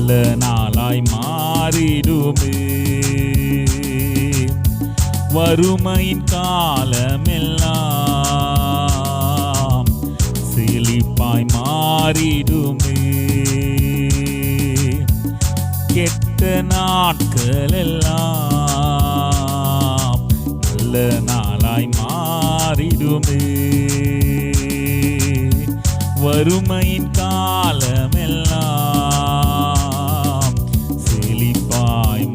நல்ல நாளாய் மாறிடுமே. வறுமையின் காலமெல்லாம் செழிப்பாய் மாறிடுமே. கெட்ட நாட்கள் எல்லாம் நல்ல நாளாய் மாறிடுமே. வறுமையின் காலமெல்லாம்